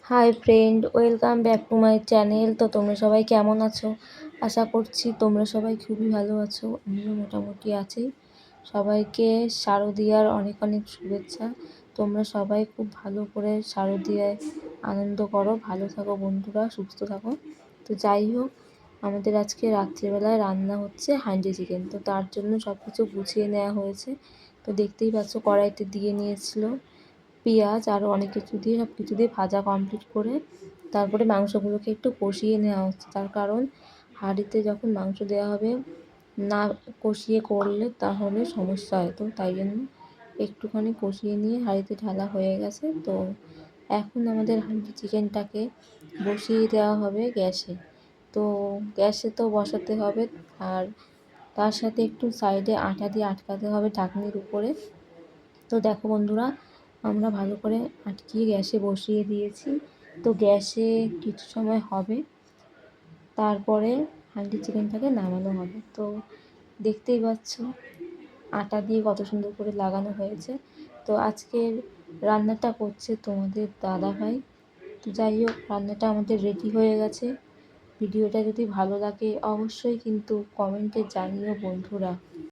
Hi friend, welcome back to my channel. তো তোমরা সবাই কেমন আছো? আশা করছি তোমরা সবাই খুবই ভালো আছো। আমিও মোটামুটি আছি। সবাইকে শারদীয়ার অনেক অনেক শুভেচ্ছা। তোমরা সবাই খুব ভালো করে শারদীয়ায় আনন্দ করো, ভালো থাকো বন্ধুরা, সুস্থ থাকো। তো যাই হোক, আমাদের আজকে রাত্রিবেলায় রান্না হচ্ছে হান্ডি চিকেন। তো তার জন্য সব কিছু গুছিয়ে নেওয়া হয়েছে। তো দেখতেই পাচ্ছ, কড়াইতে দিয়ে নিয়েছিল পেঁয়াজ আরও অনেক কিছু দিয়ে, সব কিছু দিয়ে ভাজা কমপ্লিট করে তারপরে মাংসগুলোকে একটু কষিয়ে নেওয়া হচ্ছে। তার কারণ হাঁড়িতে যখন মাংস দেওয়া হবে, না কষিয়ে করলে তাহলে সমস্যা হয়। তো তাই জন্য একটুখানি কষিয়ে নিয়ে হাঁড়িতে ঢালা হয়ে গেছে। তো এখন আমাদের হাঁড়ি চিকেনটাকে বসিয়ে দেওয়া হবে গ্যাসে। তো গ্যাসে তো বসাতে হবে, আর তার সাথে একটু সাইডে আটা দিয়ে আটকাতে হবে ঢাকনির উপরে। তো দেখো বন্ধুরা, আমরা ভালো করে আটকিয়ে গ্যাসে বসিয়ে দিয়েছি। তো গ্যাসে কিছু সময় হবে, তারপরে হান্ডি চিকেনটাকে নামানো হবে। তো দেখতেই পাচ্ছ আটা দিয়ে কত সুন্দর করে লাগানো হয়েছে। তো আজকের রান্নাটা করছে তোমাদের দাদাভাই। তো যাই হোক, রান্নাটা আমাদের রেডি হয়ে গেছে। ভিডিওটা যদি ভালো লাগে অবশ্যই কিন্তু কমেন্টে জানিও বন্ধুরা।